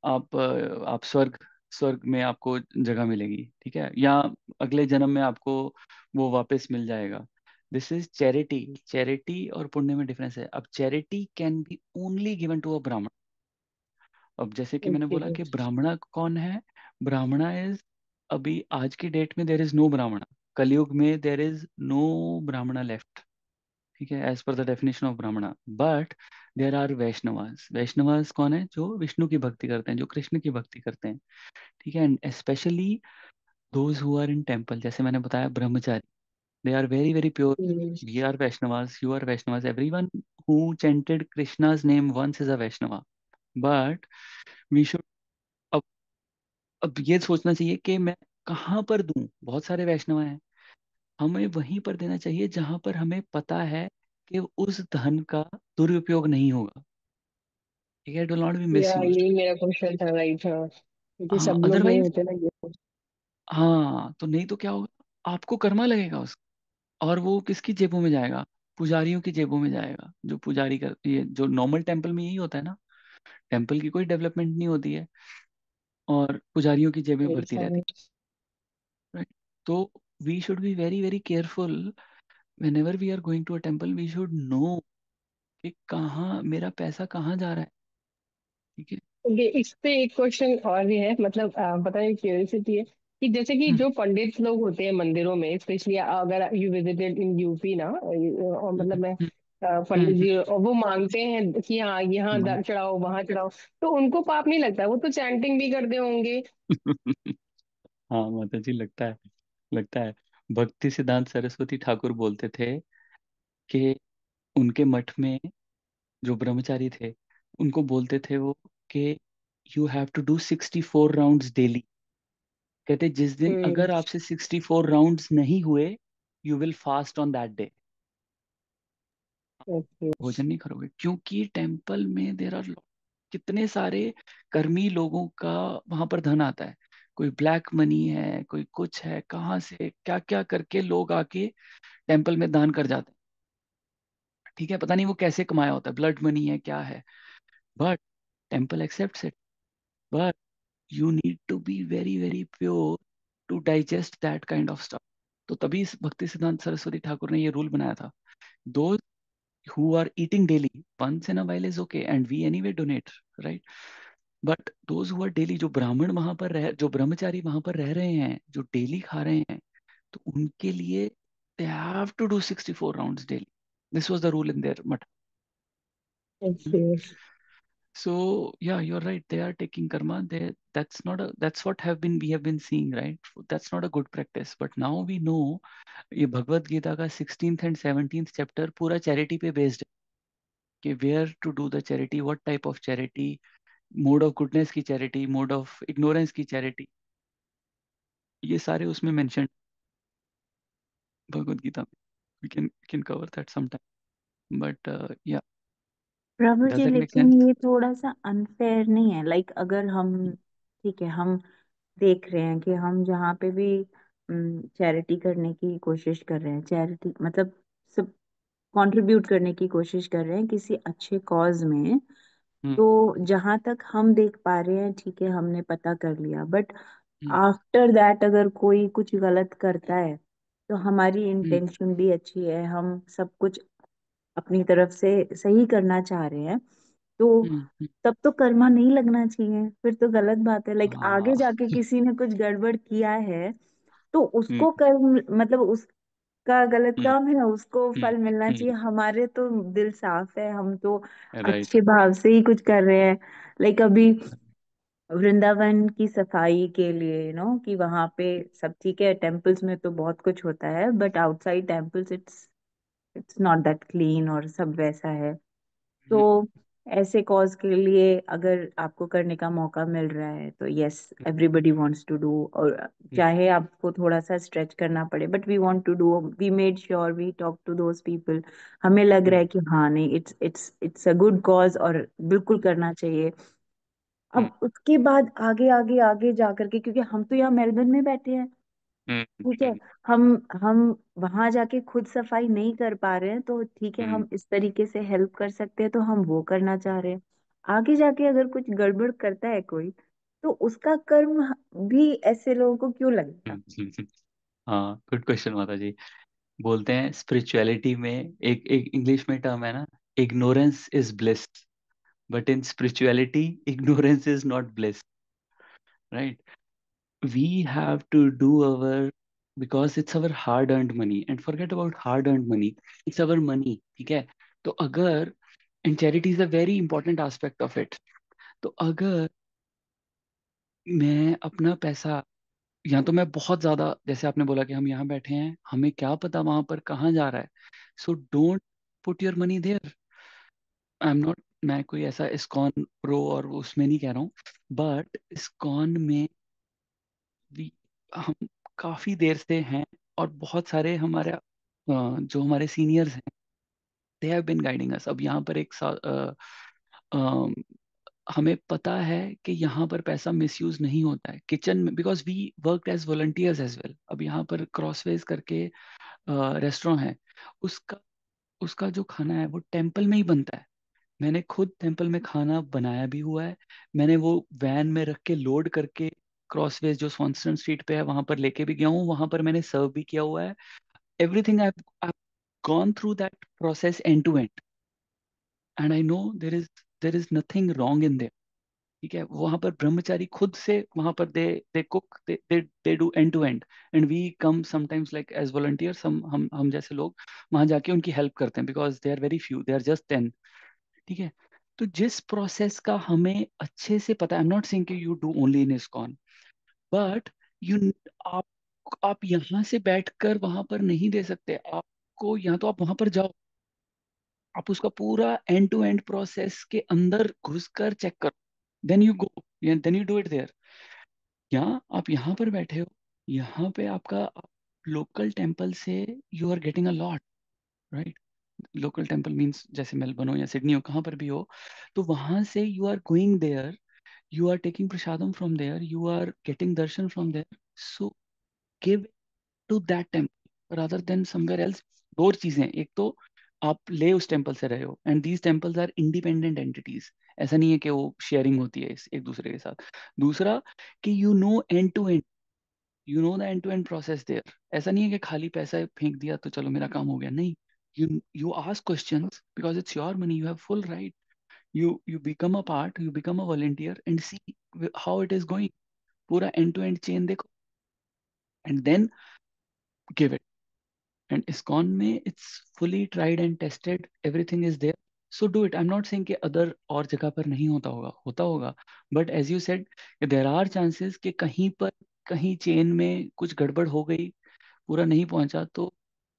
आप स्वर्ग, स्वर्ग में आपको जगह मिलेगी, ठीक है? या अगले जन्म में आपको वो वापस मिल जाएगा। This is charity. चैरिटी और पुण्य में डिफरेंस है। अब charity can be only given to a Brahmin. अब जैसे कि मैंने ओके। बोला कि ब्राह्मणा कौन है, ब्राह्मणा इज, अभी आज की डेट में there is no brahmana, Kalyug में there is no brahmana left, ठीक है, as per the definition of brahmana. But there are Vaishnavas. Vaishnavas कौन है? जो विष्णु की भक्ति करते हैं, जो कृष्ण की भक्ति करते हैं, ठीक है? And specially those who are in temple, जैसे मैंने बताया brahmachari, they are very very pure. We are Vaishnavas, you are Vaishnavas, everyone who chanted Krishna's name once is a Vaishnava. But we should, अब अब ये सोचना चाहिए कि मैं कहाँ पर दूं। बहुत सारे वैष्णव हैं, हमें वहीं पर देना चाहिए जहां पर हमें पता है कि उस धन का दुरुपयोग नहीं होगा, ठीक है? It will not be miss या यूज्ड। यही मेरा क्वेश्चन था, राइट, हाँ, क्योंकि हाँ, सब लोग नहीं अदरवाइज, होते ना ये। हाँ, तो नहीं तो क्या होगा, आपको कर्मा लगेगा उसका, और वो किसकी जेबों में जाएगा? पुजारियों की जेबों में जाएगा। जो पुजारी कर, ये जो नॉर्मल टेम्पल में यही होता है ना, टेम्पल की कोई डेवलपमेंट नहीं होती है, और पुजारियों की जेबें भरती ऐसा रहती है। है, राइट? तो we should be very very careful. whenever we are going to a temple, we should know कि कहाँ मेरा पैसा कहाँ जा रहा है, ठीक है? ओके, इस पे एक क्वेश्चन और भी है, मतलब पता नहीं, क्यूरियोसिटी है कि जैसे कि हम्म जो पंडित लोग होते हैं मंदिरों में, स्पेशली अगर यू विजिटेड इन यूपी ना, और मतलब मैं हम्म पंडित जी, और वो मांगते हैं कि हाँ यहाँ हम्म। चढ़ाओ वहां चढ़ाओ, तो उनको पाप नहीं लगता? वो तो चैंटिंग भी करते होंगे। हाँ माता जी, लगता है, लगता है। भक्ति सिद्धांत सरस्वती ठाकुर बोलते थे कि उनके मठ में जो ब्रह्मचारी थे, उनको बोलते थे वो कि you have to do 64 rounds daily. कहते जिस दिन हम्म। अगर आपसे 64 राउंड्स नहीं हुए, you will fast on that day. Okay. भोजन नहीं करोगे, क्योंकि टेम्पल में देर आर कितने सारे कर्मी लोगों का वहां पर धन आता है। कोई ब्लैक मनी है, कोई कुछ है, कहाँ से क्या क्या करके लोग आके टेम्पल में दान कर जाते हैं। ठीक है, पता नहीं वो कैसे कमाया होता है, ब्लड मनी है क्या है, but temple accepts it. But you need to be very very pure to digest that kind of stuff. तो तभी इस भक्ति सिद्धांत सरस्वती ठाकुर ने ये रूल बनाया था। दो who are eating daily, once in a while is okay and we anyway donate, right? But those who are daily, जो ब्राह्मण वहां पर रह, जो ब्रह्मचारी वहां पर रह रहे हैं, जो डेली खा रहे हैं, तो उनके लिए they have to do 64 rounds daily. This was the rule in their mutt. Okay. So yeah, you're right. They are taking karma. That's not a, that's what have been we have been seeing, right? That's not a good practice. But now we know ये भगवत गीता का 16th and 17th chapter पूरा charity पे based है कि where to do the charity, what type of charity, mode of goodness की charity, mode of ignorance की charity, ये सारे उसमें मेंशन भगवत गीता में। we can cover that sometime, but yeah, Prabhu does ji, that make लेकिन sense? ये थोड़ा सा अनफेयर नहीं है? लाइक अगर हम, ठीक है, हम देख रहे हैं कि हम जहाँ पे भी चैरिटी करने की कोशिश कर रहे हैं, चैरिटी मतलब सब कंट्रीब्यूट करने की कोशिश कर रहे हैं किसी अच्छे कॉज में, हम्म। तो जहां तक हम देख पा रहे हैं, ठीक है, हमने पता कर लिया, बट हम्म। आफ्टर दैट अगर कोई कुछ गलत करता है, तो हमारी हम्म। इंटेंशन भी अच्छी है, हम सब कुछ अपनी तरफ से सही करना चाह रहे हैं, तो हम्म। तब तो कर्मा नहीं लगना चाहिए, फिर तो गलत बात है। लाइक आगे हाँ। जाके किसी ने कुछ गड़बड़ किया है, तो हम्म। उसको कर्म मतलब उसका गलत हम्म। काम है, उसको हम्म। फल मिलना हम्म। चाहिए। हमारे तो दिल साफ है, हम तो राइट। अच्छे भाव से ही कुछ कर रहे हैं। लाइक अभी वृंदावन की सफाई के लिए, कि वहां पे सब ठीक है, टेम्पल्स में तो बहुत कुछ होता है, but outside temples it's not that clean, और सब वैसा है। तो ऐसे कॉज के लिए अगर आपको करने का मौका मिल रहा है, तो yes, everybody wants to do, और चाहे आपको थोड़ा सा स्ट्रेच करना पड़े, but we want to do, we made sure we talk to those people. हमें लग रहा है कि हाँ, नहीं, it's it's it's a good cause और बिल्कुल करना चाहिए। अब उसके बाद आगे आगे आगे जा करके, क्योंकि हम तो यहाँ मेलबर्न में बैठे हैं, ठीक है, हम हम वहां जाके खुद सफाई नहीं कर पा रहे हैं, तो ठीक है, हम इस तरीके से हेल्प कर सकते हैं, तो हम वो करना चाह रहे हैं। आगे जाके अगर कुछ गड़बड़ करता है कोई, तो उसका कर्म भी ऐसे लोगों को क्यों लगता? हाँ, गुड क्वेश्चन माता जी। बोलते हैं स्पिरिचुअलिटी में एक एक इंग्लिश में टर्म है ना, ignorance is bliss, but in spirituality ignorance is not bliss, right? We have to do our, because it's our hard earned money, and forget about hard earned money, it's our money, ठीक है? तो अगर, and charity is a very important aspect of it, तो अगर मैं अपना पैसा, या तो मैं बहुत ज्यादा, जैसे आपने बोला कि हम यहाँ बैठे हैं, हमें क्या पता वहां पर कहाँ जा रहा है, so don't put your money there. I am not, मैं कोई ऐसा इस्कॉन प्रो और उसमें नहीं कह रहा हूँ, बट इस्कॉन में भी हम काफी देर से हैं, और बहुत सारे हमारे जो हमारे सीनियर्स हैं, दे हैव बिन गाइडिंग अस। अब यहाँ पर एक साल हमें पता है कि यहाँ पर पैसा मिसयूज नहीं होता है किचन में, because we work as volunteers as well. अब यहाँ पर क्रॉसवेज करके रेस्टोरेंट है, उसका उसका जो खाना है वो टेम्पल में ही बनता है। मैंने खुद टेम्पल में खाना बनाया भी हुआ है, मैंने वो वैन में रख के लोड करके क्रॉसवेज जो स्वानस्टन स्ट्रीट पे है वहां पर लेके भी गया हूँ, वहां पर मैंने सर्व भी किया हुआ है। Everything I gone through that process end to end, and I know there is nothing wrong in there. ठीक है, वहां पर ब्रह्मचारी खुद से वहां पर they cook, they do end to end, and we come sometimes like as volunteers, हम जैसे लोग वहां जाके उनकी हेल्प करते हैं, because they are very few, they are just 10। ठीक है, तो जिस प्रोसेस का हमें अच्छे से पता है, आई एम नॉट सेइंग कि you do only in ISKCON, but you आप आप यहाँ से बैठकर वहां पर नहीं दे सकते आपको, या तो आप वहां पर जाओ, आप उसका पूरा एंड टू एंड प्रोसेस के अंदर घुसकर चेक करो, then you go, then you do it there. या आप यहाँ पर बैठे हो, यहाँ पे आपका लोकल टेम्पल से you are getting a lot, right? Local temple means जैसे मेलबर्न हो या सिडनी हो, कहाँ पर भी हो, तो वहां से you are going there, you are taking prasadam from there, you are getting darshan from there, so give to that temple rather than somewhere else। दो चीजें, एक तो आप ले उस टेम्पल से रहे हो, and these temples are independent entities, ऐसा नहीं है कि वो शेयरिंग होती है एक दूसरे के साथ। दूसरा कि you know end to end, you know the end to end process there, ऐसा नहीं है कि खाली पैसा फेंक दिया तो चलो मेरा काम हो गया, नहीं। you ask questions because it's your money, you have full right, you become a part, you become a volunteer and see how it is going, पूरा end to end chain देखो, and then give it। and ISKCON में it's fully tried and tested, everything is there, so do it। I'm not saying कि other और जगह पर नहीं होता होगा, but as you said there are chances कि कहीं पर कहीं चेन में कुछ गड़बड़ हो गई, पूरा नहीं पहुंचा, तो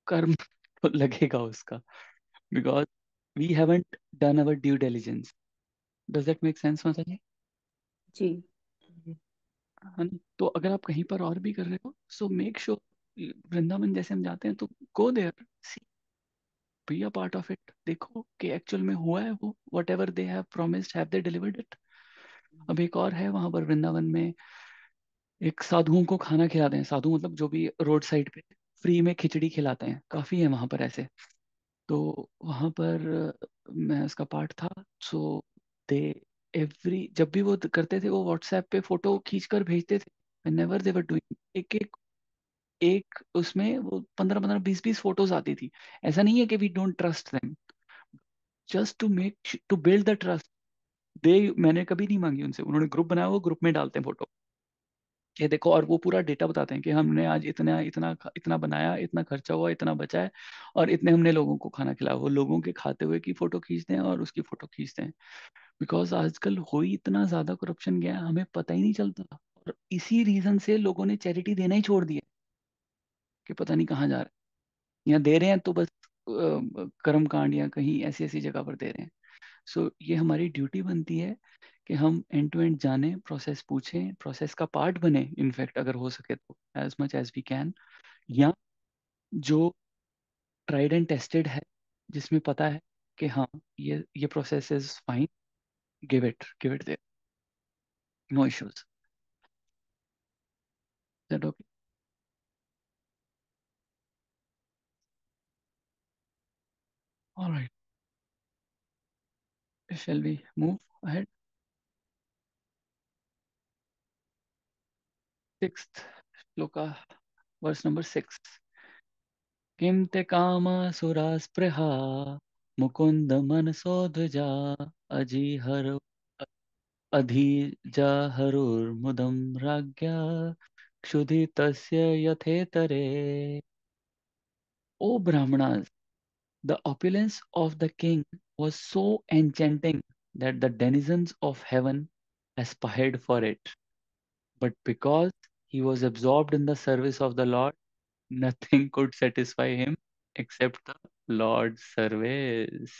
कर्म तो लगेगा उसका, because we haven't done our due diligence। does that make sense माता जी? जी। है ना? तो अगर आप कहीं पर और भी कर रहे हो, सो मेक श्योर, वृंदावन जैसे हम जाते हैं तो go there, see, be a part of it, देखो कि एक्चुअल में हुआ है वो, whatever they have promised, have they delivered it. अब एक और है वहां पर वृंदावन में, एक साधुओं को खाना खिलाते हैं, साधु मतलब जो भी रोड साइड पे फ्री में खिचड़ी खिलाते हैं, काफी है वहां पर ऐसे। तो वहां पर मैं उसका पार्ट था, सो दे एवरी जब भी वो करते थे, वो व्हाट्सएप पे फोटो खींच कर भेजते थे, whenever they were doing, एक एक एक उसमें वो 15-15 20-20 फोटोज आती थी। ऐसा नहीं है कि we don't trust them, just to make to build the trust. They मैंने कभी नहीं मांगी उनसे, उन्होंने ग्रुप बनाया, वो ग्रुप में डालते हैं फोटो, ये देखो, और वो पूरा डेटा बताते हैं कि हमने आज इतना इतना इतना बनाया, इतना खर्चा हुआ, इतना बचा है, और इतने हमने लोगों को खाना खिलाया। वो लोगों के खाते हुए की फोटो खींचते हैं और उसकी फोटो खींचते हैं, बिकॉज आजकल हो ही इतना ज्यादा करप्शन गया है, हमें पता ही नहीं चलता, और इसी रीजन से लोगों ने चैरिटी देना ही छोड़ दिया कि पता नहीं कहाँ जा रहा है, या दे रहे हैं तो बस कर्म कांड या कहीं ऐसी ऐसी जगह पर दे रहे हैं। सो ये हमारी ड्यूटी बनती है कि हम एंड टू एंड जाने, प्रोसेस पूछें, प्रोसेस का पार्ट बने, इनफैक्ट अगर हो सके तो as much as we can, या जो ट्राइड एंड टेस्टेड है, जिसमें पता है कि हाँ ये process is fine, give it there, no issues. That okay? Alright, shall we move ahead? Sixth shloka, verse number 6। किं ते कामासुरा स्पृहा मुकुन्द मनसो द्विजा अजीहर अधीजाहरुर्मुदं राज्ञा क्षुधितस्य यथेतरे। O Brahmanas, the opulence of the king was so enchanting that the denizens of heaven aspired for it. But because he was absorbed in the service of the Lord, nothing could satisfy him except the Lord's service।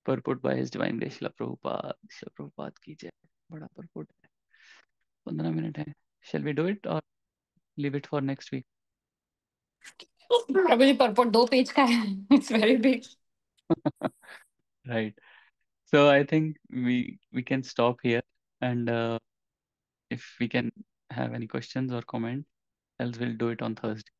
Purport by His Divine Grace Srila Prabhupada। Srila Prabhupada की जय। बड़ा purport है, 15 minute है। Shall we do it or leave it for next week? Prabhu ji purport 2 page का है, it's very big. Right. So I think we can stop here, and if we can have any questions or comments, else we'll do it on Thursday.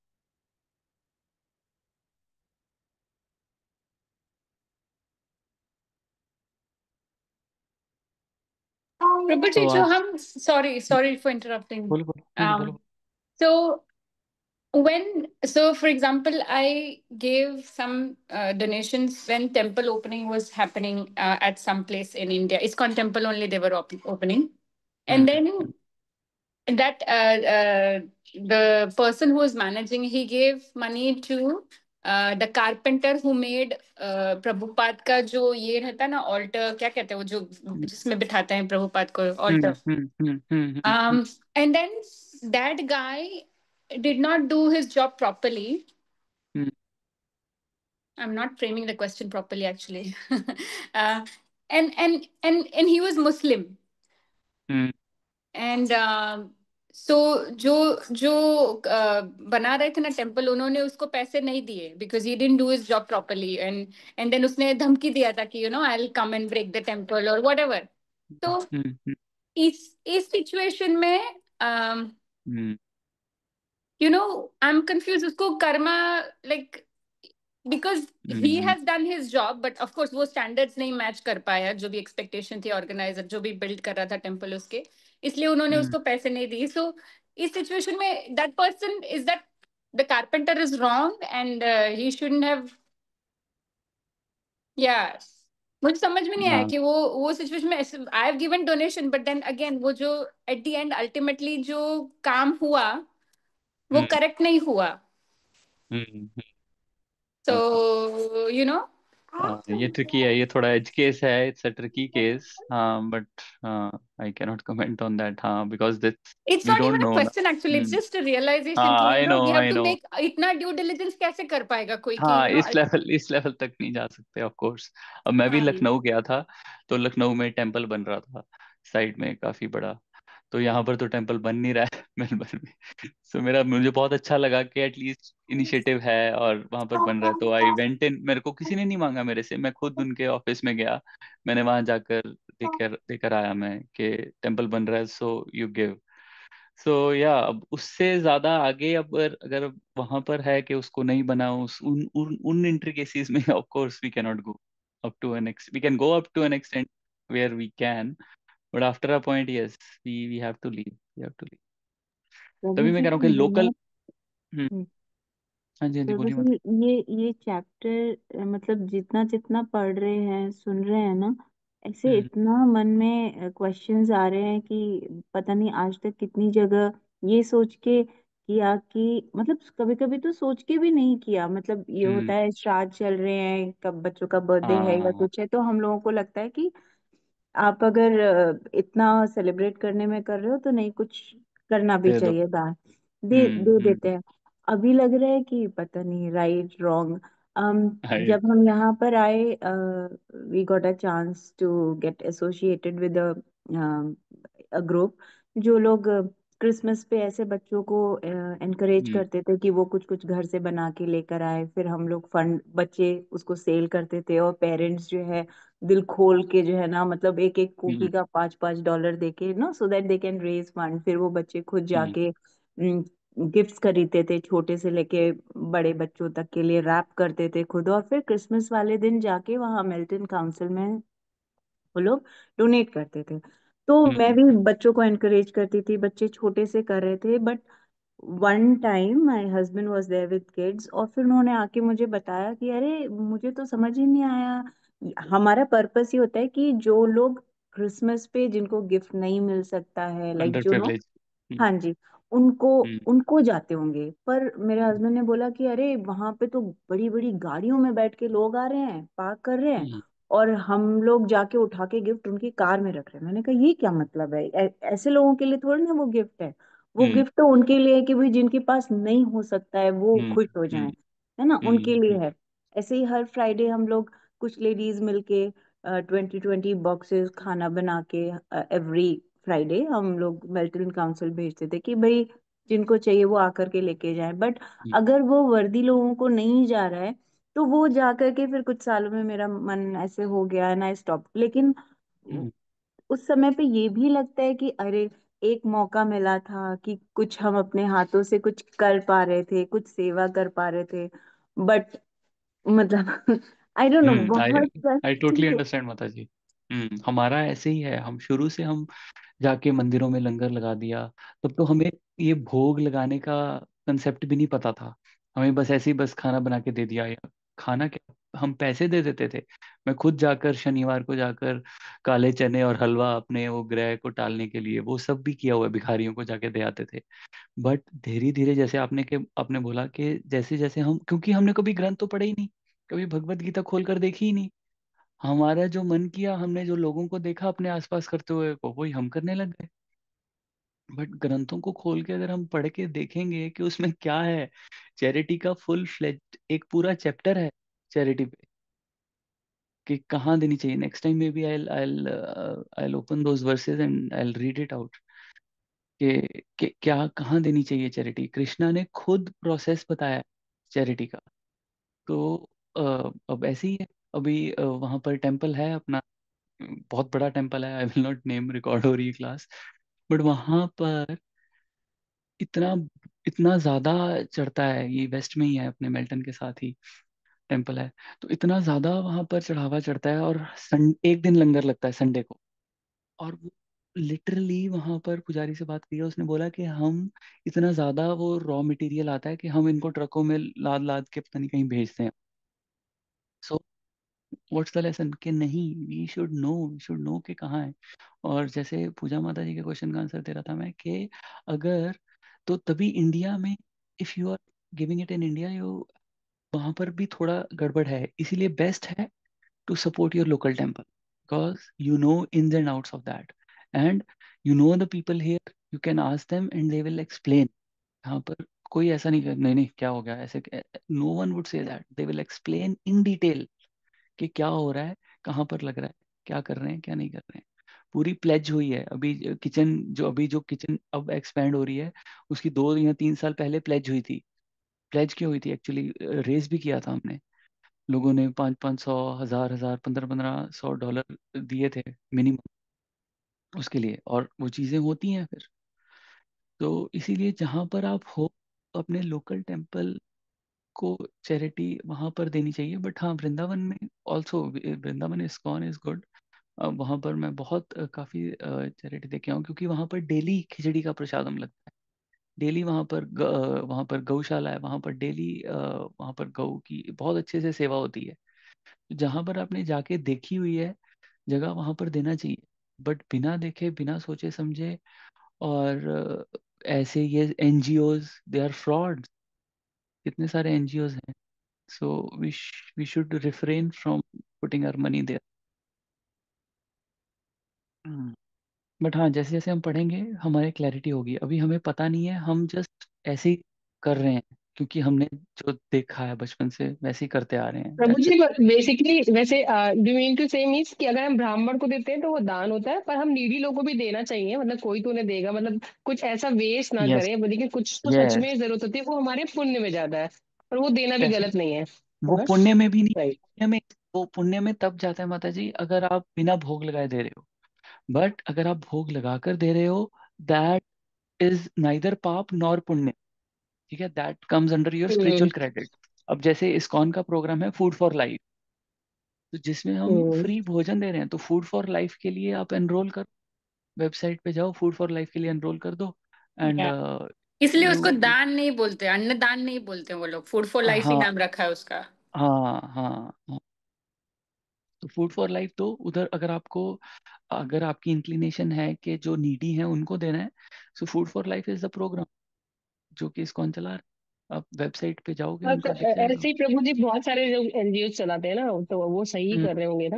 प्रभु जी तो जो आज हम, sorry sorry for interrupting, बोलो बोलो, नहीं नहीं बोलो। तो For example, I gave some donations when temple opening was happening at some place in India. ISKCON temple only they were opening. And Hmm. then that the person who was managing, he gave money to the carpenter who made Prabhupada का जो ये रहता है ना altar, क्या कहते हैं वो जो जिसमें बिठाते हैं प्रभुपाद को Hmm. altar. Hmm. Hmm. Hmm. And then that guy did not do his job properly. Hmm. I'm not framing the question properly, actually. uh, and he was Muslim. Hmm. And so जो जो बना रहे थे ना temple, उन्होंने उसको पैसे नहीं दिए because he didn't do his job properly, and then उसने धमकी दिया था कि I will come and break the temple और व्हाटएवर. तो Hmm. इस सिचुएशन में Hmm. I am confuse. उसको karma like because he Hmm. Has done his job, but of course वो स्टैंडर्ड्स नहीं मैच कर पाया जो भी एक्सपेक्टेशन थी ऑर्गेनाइजर जो भी बिल्ड कर रहा था टेम्पल उसके, इसलिए उन्होंने Hmm. उसको पैसे नहीं दिए. सो इस सिचुएशन में that person is that the carpenter is wrong and he shouldn't have. या मुझे समझ में नहीं आया हाँ. कि वो सिचुएशन में I have given donation, but then again वो जो एट द एंड अल्टीमेटली जो काम हुआ वो Hmm. करेक्ट नहीं हुआ. Hmm. हाँ. सो हाँ, ये ट्रिकी है, ये थोड़ा एज केस है, इट्स अ ट्रिकी केस. हाँ, but I can not comment on that. हाँ, because this It's we not don't even a know ना. question actually. It's hmm. just a realization हाँ, कि I know, we have I to know. make इतना due diligence कैसे कर पाएगा कोई कि हाँ, इस लेवल तक नहीं जा सकते ऑफ कोर्स. अब मैं भी हाँ. लखनऊ गया था, तो लखनऊ में टेम्पल बन रहा था साइड में काफी बड़ा. तो यहाँ पर तो टेम्पल बन नहीं रहा है मेलबर्न में. सो मुझे बहुत अच्छा लगा कि एटलीस्ट इनिशिएटिव है और वहां पर बन रहा है. तो आई वेंट इन, मेरे को किसी ने नहीं मांगा मेरे से, मैं खुद उनके ऑफिस में गया. मैंने वहां जाकर देकर देकर आया मैं कि टेम्पल बन रहा है, सो यू गिव. सो या अब उससे ज्यादा आगे, अब अगर अगर वहां पर है कि उसको नहीं बना, उस उन इंट्रिकेसीज में of course we can not go up to an ex we can go up to an extent where we can, but after a point yes, we have to leave, we have to leave. प्रभु तभी मैं जी कह रहा हूँ कि local. बहुत हाँ जी, हाँ जी, प्रभु बोलिए जी, मत. ये चैप्टर मतलब जितना जितना पढ़ रहे हैं सुन रहे हैं ना, ऐसे हम्म. इतना मन में क्वेश्चंस आ रहे हैं कि पता नहीं आज तक कितनी जगह ये सोच के किया कि मतलब कभी कभी तो सोच के भी नहीं किया. मतलब ये हम्म. होता है श्राद्ध चल रहे हैं, कब बच्चों का बर्थडे है या हाँ. कुछ है, तो हम लोगों को लगता है कि आप अगर इतना सेलिब्रेट करने में कर रहे हो तो नहीं, कुछ करना भी दे दो. चाहिए दान. दे हम्म. दे देते हम्म. हैं. अभी लग रहा है कि पता नहीं राइट रॉन्ग. राइट. जब हम यहाँ पर आए, we got a chance to get associated with a group, जो लोग क्रिसमस पे ऐसे बच्चों को एनकरेज हम्म. करते थे कि वो कुछ कुछ घर से बना के लेकर आए. फिर हम लोग फंड, बच्चे उसको सेल करते थे और पेरेंट्स जो है दिल खोल के जो है ना, मतलब एक एक हम्म. कुकी का $5 दे के ना, so that they can raise fund. फिर वो बच्चे खुद हम्म. जाके गिफ्ट्स खरीदते थे, छोटे से लेके बड़े बच्चों तक के लिए रैप करते थे खुद, और फिर क्रिसमस वाले दिन जाके वहाँ मिल्टन काउंसिल में वो लोग डोनेट करते थे. तो मैं हम्म. भी बच्चों को एनकरेज करती थी, बच्चे छोटे से कर रहे थे. But one time my husband was there with kids, और फिर उन्होंने आके मुझे बताया कि अरे मुझे तो समझ ही नहीं आया. हमारा पर्पस ये होता है कि जो लोग क्रिसमस पे जिनको गिफ्ट नहीं मिल सकता है, लाइक अंडर जो नो, प्रिविलेज. हम्म. हाँ जी, उनको हम्म. उनको जाते होंगे. पर मेरे हस्बैंड ने बोला कि अरे वहां पे तो बड़ी बड़ी गाड़ियों में बैठ के लोग आ रहे हैं, पार्क कर रहे हैं, हम्म. और हम लोग जाके उठा के गिफ्ट उनकी कार में रख रहे हैं. मैंने कहा ये क्या मतलब है? ऐसे लोगों के लिए थोड़ी ना वो गिफ्ट है. वो हम्म. गिफ्ट तो उनके लिए है कि भाई जिनके पास नहीं हो सकता है वो हम्म. खुश हो जाएं, हम्म. है ना, उनके लिए हम्म. है. ऐसे ही हर फ्राइडे हम लोग कुछ लेडीज मिलके 20-20 बॉक्सेस खाना बना के एवरी फ्राइडे हम लोग मेल्टन काउंसिल भेजते थे कि भाई जिनको चाहिए वो आकर के लेके जाएं. बट हम्म. अगर वो वर्दी लोगों को नहीं जा रहा है तो वो जा करके फिर कुछ सालों में मेरा मन ऐसे हो गया है ना, स्टॉप. लेकिन हम्म. उस समय पे ये भी लगता है कि अरे एक मौका मिला था कि कुछ हम अपने हाथों से कुछ कर पा रहे थे, कुछ सेवा कर पा रहे थे. बट मतलब आई डोंट नो, आई बहुत आई टोटली फ्रस्ट्रेट. अंडरस्टैंड माता जी. हमारा ऐसे ही है, हम शुरू से हम जाके मंदिरों में लंगर लगा दिया. तब तो हमें ये भोग लगाने का कंसेप्ट भी नहीं पता था। हमें बस ऐसे ही बस खाना बना के दे दिया, या खाना क्या, हम पैसे दे देते थे। मैं खुद जाकर शनिवार को जाकर काले चने और हलवा अपने वो ग्रह को टालने के लिए वो सब भी किया हुआ है, भिखारियों को जाके दे आते थे। बट धीरे धीरे जैसे आपने बोला कि जैसे जैसे हम, क्योंकि हमने कभी ग्रंथ तो पढ़े ही नहीं, कभी भगवत गीता खोल कर देखी ही नहीं, हमारा जो मन किया, हमने जो लोगों को देखा अपने आसपास करते हुए को वही हम करने लग गए। बट ग्रंथों को खोल के अगर हम पढ़ के देखेंगे कि उसमें क्या है, चैरिटी का फुल फ्लेज एक पूरा चैप्टर है चैरिटी पे, कि कहाँ देनी चाहिए। Next time may be I'll open those versus and I'll read it out कि क्या कहाँ देनी चाहिए चैरिटी। कृष्णा ने खुद प्रोसेस बताया चैरिटी का। तो अब ऐसे ही है। अभी वहाँ पर टेम्पल है अपना, बहुत बड़ा टेम्पल है, I will not name, record हो रही है क्लास। बट वहाँ पर इतना इतना ज्यादा चढ़ता है, ये वेस्ट में ही है अपने मेल्टन के साथ ही टेम्पल है। तो इतना ज्यादा वहां पर चढ़ावा चढ़ता है, और एक दिन लंगर लगता है संडे को। और वो लिटरली वहां पर पुजारी से बात की है, उसने बोला कि हम इतना ज्यादा वो रॉ मटेरियल आता है कि हम इनको ट्रकों में लाद लाद के पता नहीं कहीं भेजते हैं। सो व्हाट्स द लेसन, कि नहीं, वी शुड नो कि कहाँ है। और जैसे पूजा माता जी के क्वेश्चन का आंसर दे रहा था मैं, कि अगर, तो तभी इंडिया में, if you are giving it in India, you वहां पर भी थोड़ा गड़बड़ है। इसीलिए बेस्ट है to support your local temple, because you know ins and outs of that, and you know the people here, you can ask them and they will explain. यहाँ पर कोई ऐसा नहीं नहीं नहीं क्या हो गया ऐसे, no one would say that, they will explain in detail कि क्या हो रहा है, कहाँ पर लग रहा है, क्या कर रहे हैं, क्या नहीं कर रहे हैं। पूरी प्लेज हुई है अभी। किचन जो किचन अब एक्सपैंड हो रही है, उसकी 2 या 3 साल पहले प्लेज हुई थी। प्लेज क्यों हुई थी एक्चुअली, रेस भी किया था हमने, लोगों ने 500 500 1000 1000 1500 1500 डॉलर दिए थे मिनिमम उसके लिए, और वो चीज़ें होती हैं फिर। तो इसीलिए जहाँ पर आप हो, अपने लोकल टेम्पल को चैरिटी वहाँ पर देनी चाहिए। बट हाँ, वृंदावन में also, Vrindavan ISKCON is good. वहाँ पर मैं बहुत काफ़ी चैरिटी देखे हूँ, क्योंकि वहाँ पर डेली खिचड़ी का प्रसादम लगता है। डेली वहाँ पर गौशाला है, वहाँ पर डेली वहाँ पर गौ की बहुत अच्छे से सेवा होती है। जहाँ पर आपने जाके देखी हुई है जगह, वहाँ पर देना चाहिए। बट बिना देखे, बिना सोचे समझे, और ऐसे ये एनजीओज, दे आर फ्रॉड। कितने सारे एनजीओज हैं। So we should refrain from putting our money there. But हाँ, जैसे जैसे हम पढ़ेंगे हमारे क्लैरिटी होगी। अभी हमें पता नहीं है, हम जस्ट ऐसे ही कर रहे हैं, क्योंकि हमने जो देखा है बचपन से वैसे ही करते आ रहे हैं, प्रभु दैट्स जी, इट। बेसिकली वैसे डू मीन टू से मीन्स कि अगर हम ब्राह्मण को देते हैं तो वो दान होता है, पर हम नीडी लोगों को भी देना चाहिए, मतलब कोई तो उन्हें देगा, मतलब कुछ ऐसा वेस्ट ना यस, करें, लेकिन कुछ तो सच यस, में जरूरत होती है, वो हमारे पुण्य में ज्यादा है, और वो देना भी कैसे? गलत नहीं है वो ना। पुण्य में भी नहीं, राइट। पुण्य में, वो पुण्य में तब जाता है माता जी अगर आप बिना भोग लगाए दे रहे हो। बट अगर आप भोग लगाकर दे रहे हो, दैट इज नाइदर पाप नॉर पुण्य। ठीक है, that comes under your hmm. Spiritual credit. अब जैसे इस्कॉन का प्रोग्राम है फूड फॉर लाइफ, तो जिसमें हम हम्म। फ्री भोजन दे रहे हैं, तो फूड फॉर लाइफ के लिए आप एनरोल कर, वेबसाइट पे जाओ, फूड फॉर लाइफ के लिए एनरोल कर दो, एंड या इसलिए उसको यू। दान नहीं बोलते, अन्नदान नहीं बोलते वो लोग, फूड फॉर लाइफ ही हाँ, नाम रखा है उसका। हाँ, हाँ, हाँ। तो फूड फॉर लाइफ, तो उधर अगर आपको, अगर आपकी इंक्लिनेशन है कि जो नीडी है उनको देना है, so food for life is the program जो कि इस्कॉन चला रहा है। आप वेबसाइट पे जाओगे, हाँ, तो उनका दिख जाएगा। ऐसे ही प्रभु जी बहुत सारे लोग एनजीओ चलाते हैं ना, तो वो सही हम्म, कर रहे होंगे ना,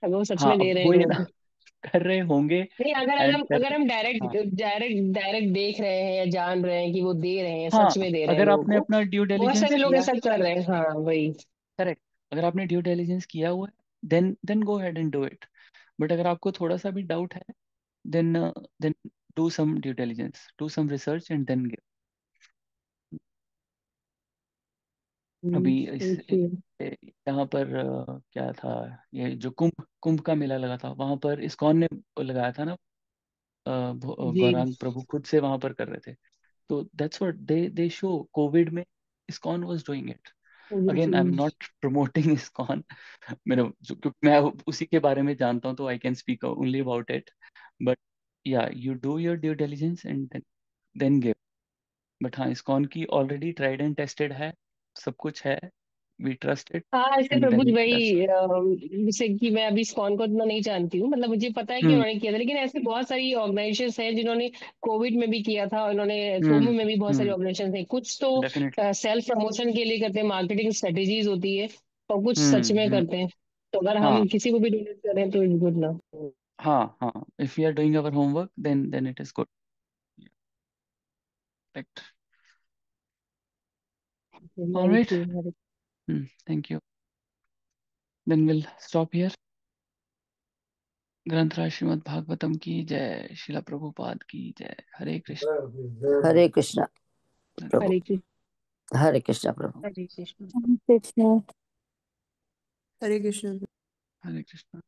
अगर वो सच हाँ, में दे अब रहे हैं वो ये लोगों ना को। कर रहे होंगे नहीं, अगर एंड हम कर, अगर हम डायरेक्ट हाँ, डायरेक्ट डायरेक्ट देख रहे हैं या जान रहे हैं कि वो दे रहे हैं, हाँ, सच में दे रहे हैं अगर लोगों आपने को, अपना ड्यू बहुत डिलिजेंस सारे लोग किया ऐसा है, कर रहे हैं, हाँ वही। करेक्ट, अगर आपने ड्यू डिलिजेंस किया हुआ है, then go ahead and do it. But अगर आपको थोड़ा सा भी डाउट है, then then do some due diligence, do some research and then give. अभी इस ओके। यहाँ पर क्या था, ये जो कुंभ कुंभ का मेला लगा था, वहां पर इस्कॉन ने लगाया था ना। जी। गौरांग प्रभु खुद से वहां पर कर रहे थे। तो that's what they show, covid में ISKCON was doing it. Again I am not promoting ISKCON, मेरा क्योंकि मैं उसी के बारे में जानता हूँ, तो I can speak only about it. But yeah, you do your due diligence and then give. But हाँ, इस्कॉन की ऑलरेडी ट्राइड एंड टेस्टेड है, सब कुछ है, वी ट्रस्ट इट हाँ, ऐसे एंड प्रभु देन दैट्स वही जैसे कि मैं अभी इस्कॉन को इतना नहीं जानती हूँ, मतलब मुझे पता है कि हम्म उन्होंने किया था, लेकिन ऐसे बहुत सारी ऑर्गेनाइजेशंस हैं जिन्होंने कोविड में भी किया था, और उन्होंने सोमो में भी बहुत सारी ऑर्गेनाइजेशन हैं। कुछ तो डेफिनेटली। सेल्फ प्रमोशन के लिए करते हैं, मार्केटिंग स्ट्रेटेजीज होती है, और कुछ सच में हम्म। करते हैं। तो अगर हाँ हम किसी को भी डोनेट करें तो इट्स गुड ना। हाँ हाँ, if we are doing our homework then it is good. Right. Thank alright. You. Thank you. Then will stop here. ग्रंथराज श्रीमद् भागवतम की जय, शिला प्रभुपाद की जय। हरे कृष्ण। हरे कृष्णा प्रभु। हरे कृष्ण। हरे कृष्णा प्रभु। हरे कृष्ण। कृष्ण। हरे कृष्ण। हरे कृष्ण।